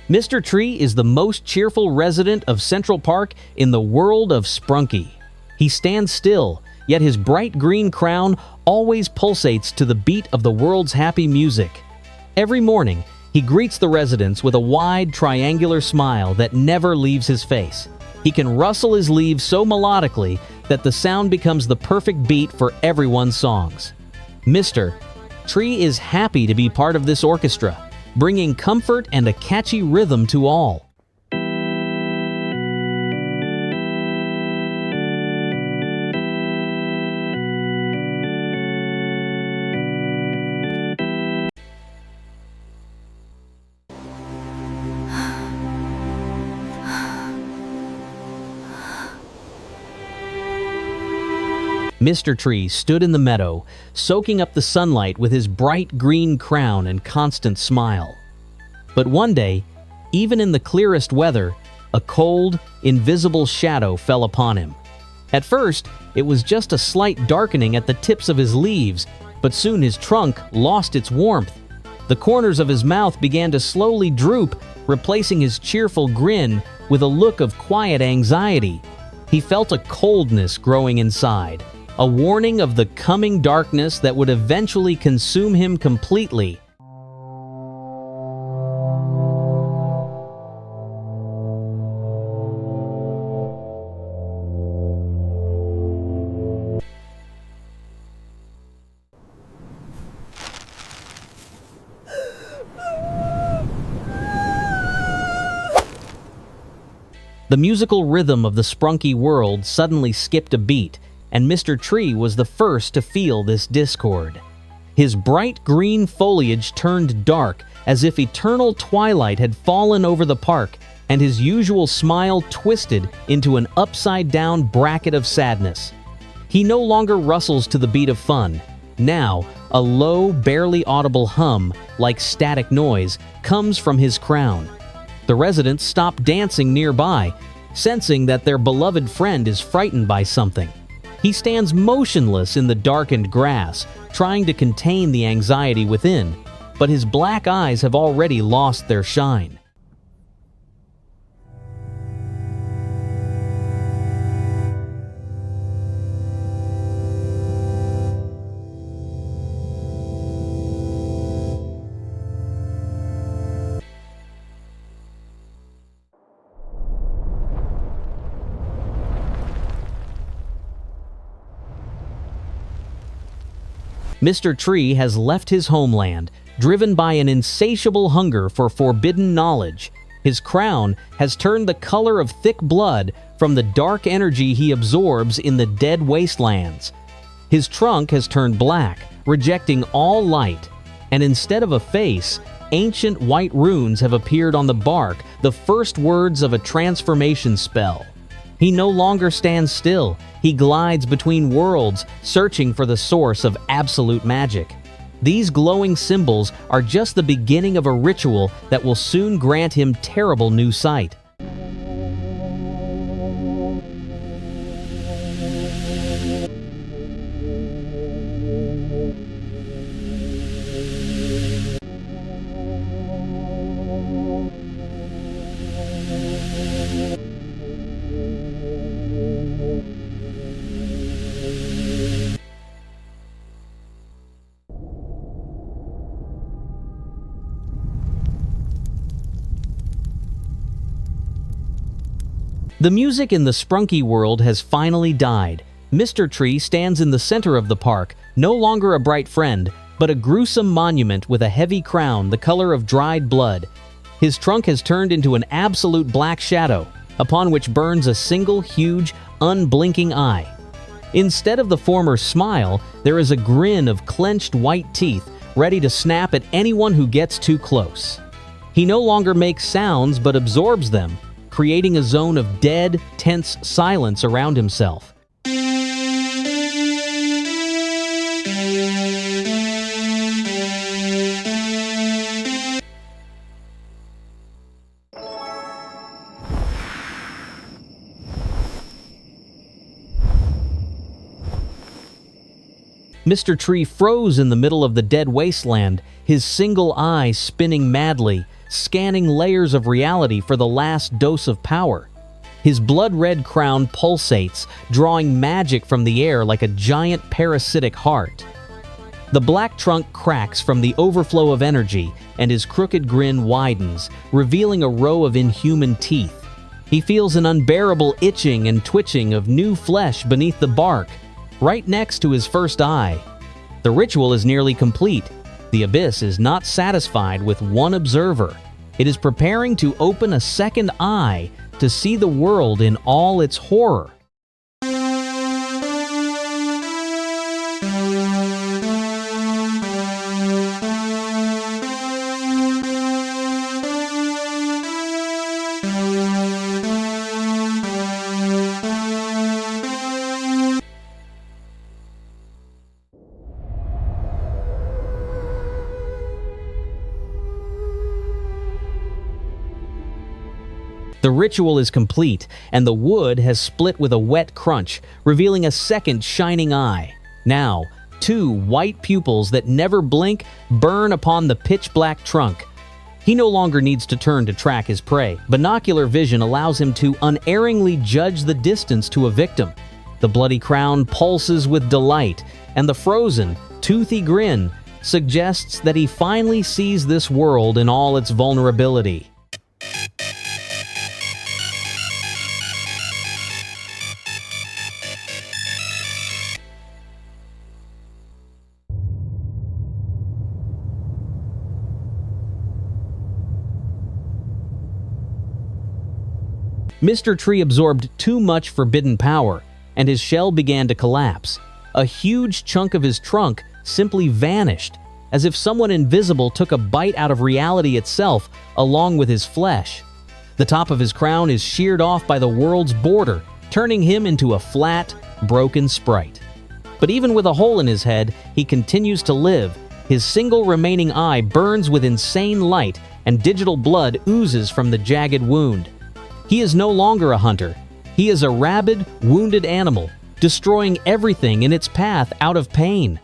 Mr. Tree is the most cheerful resident of Central Park in the world of sprunki. He stands still, yet his bright green crown always pulsates to the beat of the world's happy music. Every morning, he greets the residents with a wide, triangular smile that never leaves his face. He can rustle his leaves so melodically that the sound becomes the perfect beat for everyone's songs. Mr. Tree is happy to be part of this orchestra, bringing comfort and a catchy rhythm to all. Mr. Tree stood in the meadow, soaking up the sunlight with his bright green crown and constant smile. But one day, even in the clearest weather, a cold, invisible shadow fell upon him. At first, it was just a slight darkening at the tips of his leaves, but soon his trunk lost its warmth. The corners of his mouth began to slowly droop, replacing his cheerful grin with a look of quiet anxiety. He felt a coldness growing inside, a warning of the coming darkness that would eventually consume him completely. The musical rhythm of the sprunki world suddenly skipped a beat, and Mr. Tree was the first to feel this discord. His bright green foliage turned dark as if eternal twilight had fallen over the park, and his usual smile twisted into an upside-down bracket of sadness. He no longer rustles to the beat of fun. Now, a low, barely audible hum, like static noise, comes from his crown. The residents stop dancing nearby, sensing that their beloved friend is frightened by something. He stands motionless in the darkened grass, trying to contain the anxiety within, but his black eyes have already lost their shine. Mr. Tree has left his homeland, driven by an insatiable hunger for forbidden knowledge. His crown has turned the color of thick blood from the dark energy he absorbs in the dead wastelands. His trunk has turned black, rejecting all light, and instead of a face, ancient white runes have appeared on the bark, the first words of a transformation spell. He no longer stands still. He glides between worlds, searching for the source of absolute magic. These glowing symbols are just the beginning of a ritual that will soon grant him terrible new sight. The music in the sprunki world has finally died. Mr. Tree stands in the center of the park, no longer a bright friend, but a gruesome monument with a heavy crown the color of dried blood. His trunk has turned into an absolute black shadow, upon which burns a single huge, unblinking eye. Instead of the former smile, there is a grin of clenched white teeth, ready to snap at anyone who gets too close. He no longer makes sounds but absorbs them, creating a zone of dead, tense silence around himself. Mr. Tree froze in the middle of the dead wasteland, his single eye spinning madly, scanning layers of reality for the last dose of power. His blood-red crown pulsates, drawing magic from the air like a giant parasitic heart. The black trunk cracks from the overflow of energy, and his crooked grin widens, revealing a row of inhuman teeth. He feels an unbearable itching and twitching of new flesh beneath the bark, right next to his first eye. The ritual is nearly complete. The abyss is not satisfied with one observer. It is preparing to open a second eye to see the world in all its horror. The ritual is complete, and the wood has split with a wet crunch, revealing a second shining eye. Now, two white pupils that never blink burn upon the pitch-black trunk. He no longer needs to turn to track his prey. Binocular vision allows him to unerringly judge the distance to a victim. The bloody crown pulses with delight, and the frozen, toothy grin suggests that he finally sees this world in all its vulnerability. Mr. Tree absorbed too much forbidden power, and his shell began to collapse. A huge chunk of his trunk simply vanished, as if someone invisible took a bite out of reality itself along with his flesh. The top of his crown is sheared off by the world's border, turning him into a flat, broken sprite. But even with a hole in his head, he continues to live. His single remaining eye burns with insane light, and digital blood oozes from the jagged wound. He is no longer a hunter. He is a rabid, wounded animal, destroying everything in its path out of pain.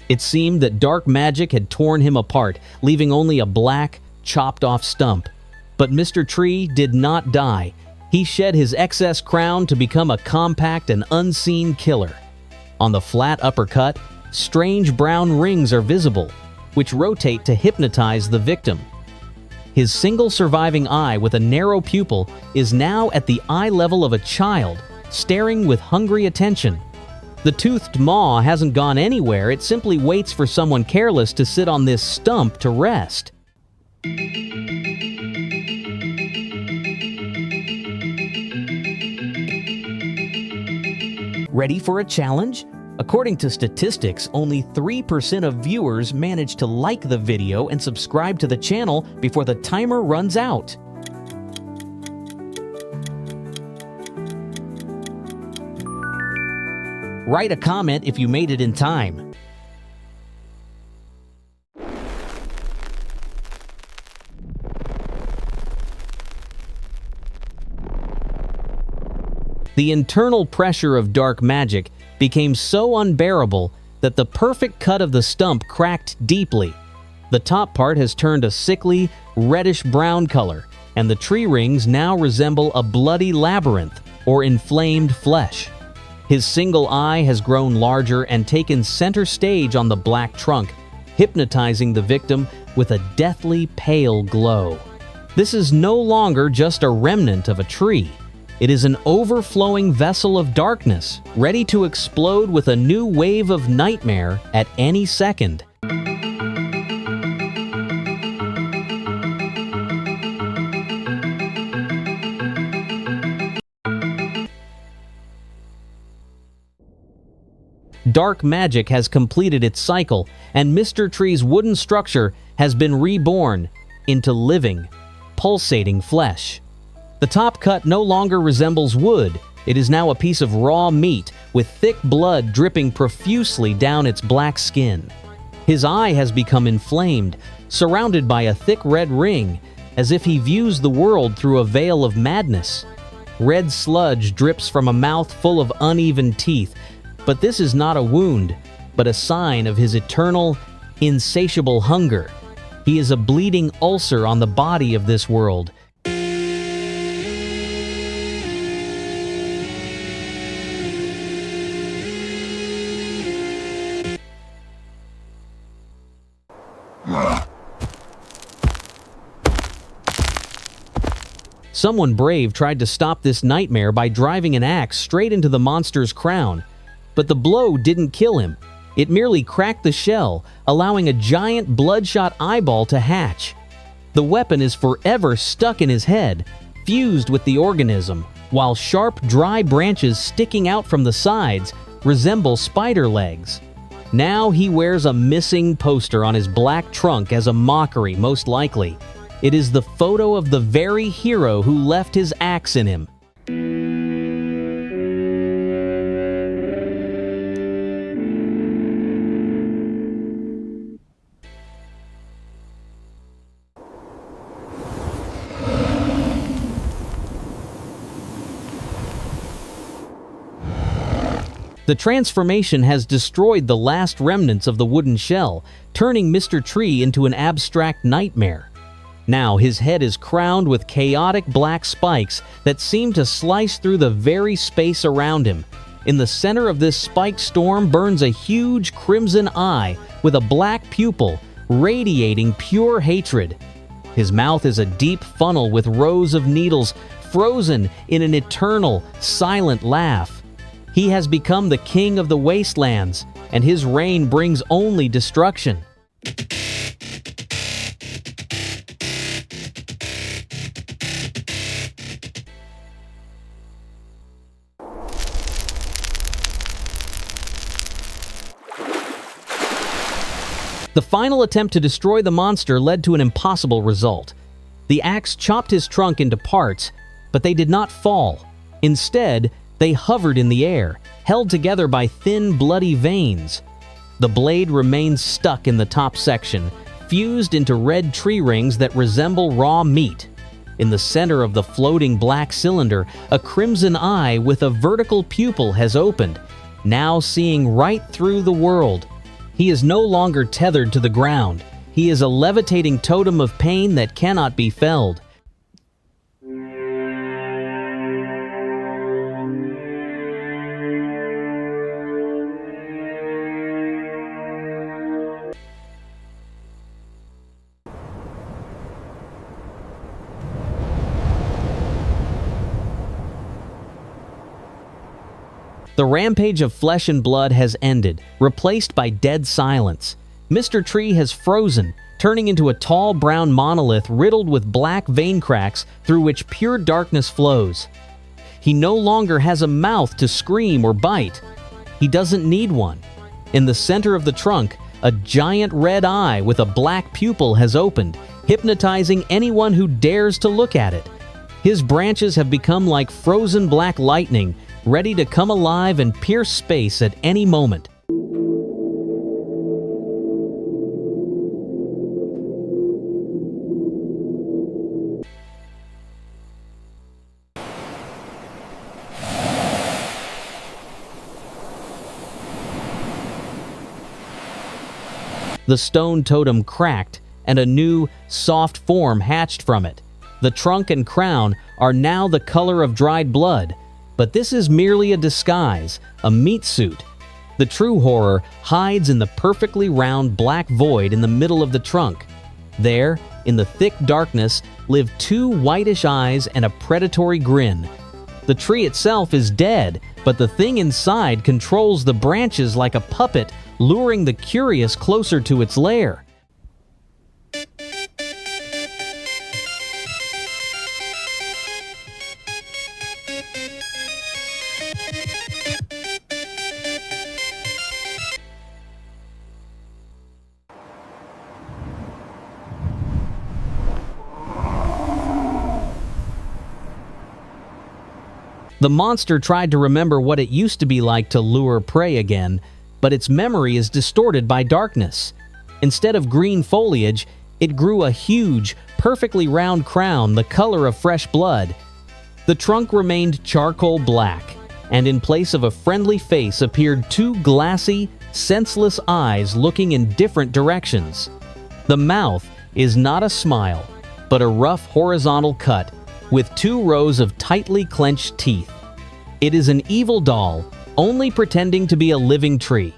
It seemed that dark magic had torn him apart, leaving only a black, chopped-off stump. But Mr. Tree did not die. He shed his excess crown to become a compact and unseen killer. On the flat uppercut, strange brown rings are visible, which rotate to hypnotize the victim. His single surviving eye with a narrow pupil is now at the eye level of a child, staring with hungry attention. The toothed maw hasn't gone anywhere, it simply waits for someone careless to sit on this stump to rest. Ready for a challenge? According to statistics, only 3% of viewers manage to like the video and subscribe to the channel before the timer runs out. Write a comment if you made it in time. The internal pressure of dark magic became so unbearable that the perfect cut of the stump cracked deeply. The top part has turned a sickly, reddish-brown color, and the tree rings now resemble a bloody labyrinth or inflamed flesh. His single eye has grown larger and taken center stage on the black trunk, hypnotizing the victim with a deathly pale glow. This is no longer just a remnant of a tree. It is an overflowing vessel of darkness, ready to explode with a new wave of nightmare at any second. Dark magic has completed its cycle, and Mr. Tree's wooden structure has been reborn into living, pulsating flesh. The top cut no longer resembles wood. It is now a piece of raw meat with thick blood dripping profusely down its black skin. His eye has become inflamed, surrounded by a thick red ring, as if he views the world through a veil of madness. Red sludge drips from a mouth full of uneven teeth, but this is not a wound, but a sign of his eternal, insatiable hunger. He is a bleeding ulcer on the body of this world. Someone brave tried to stop this nightmare by driving an axe straight into the monster's crown, but the blow didn't kill him. It merely cracked the shell, allowing a giant bloodshot eyeball to hatch. The weapon is forever stuck in his head, fused with the organism, while sharp, dry branches sticking out from the sides resemble spider legs. Now he wears a missing poster on his black trunk as a mockery, most likely. It is the photo of the very hero who left his axe in him. The transformation has destroyed the last remnants of the wooden shell, turning Mr.Tree into an abstract nightmare. Now his head is crowned with chaotic black spikes that seem to slice through the very space around him. In the center of this spiked storm burns a huge crimson eye with a black pupil, radiating pure hatred. His mouth is a deep funnel with rows of needles, frozen in an eternal, silent laugh. He has become the king of the wastelands, and his reign brings only destruction. The final attempt to destroy the monster led to an impossible result. The axe chopped his trunk into parts, but they did not fall. Instead, they hovered in the air, held together by thin, bloody veins. The blade remains stuck in the top section, fused into red tree rings that resemble raw meat. In the center of the floating black cylinder, a crimson eye with a vertical pupil has opened, now seeing right through the world. He is no longer tethered to the ground. He is a levitating totem of pain that cannot be felled. The rampage of flesh and blood has ended, replaced by dead silence. Mr.Tree has frozen, turning into a tall brown monolith riddled with black vein cracks through which pure darkness flows. He no longer has a mouth to scream or bite. He doesn't need one. In the center of the trunk, a giant red eye with a black pupil has opened, hypnotizing anyone who dares to look at it. His branches have become like frozen black lightning, ready to come alive and pierce space at any moment. The stone totem cracked, and a new, soft form hatched from it. The trunk and crown are now the color of dried blood, but this is merely a disguise, a meat suit. The true horror hides in the perfectly round black void in the middle of the trunk. There, in the thick darkness, live two whitish eyes and a predatory grin. The tree itself is dead, but the thing inside controls the branches like a puppet, luring the curious closer to its lair. The monster tried to remember what it used to be like to lure prey again, but its memory is distorted by darkness. Instead of green foliage, it grew a huge, perfectly round crown the color of fresh blood. The trunk remained charcoal black, and in place of a friendly face appeared two glassy, senseless eyes looking in different directions. The mouth is not a smile, but a rough horizontal cut with 2 rows of tightly clenched teeth. It is an evil doll, only pretending to be a living tree.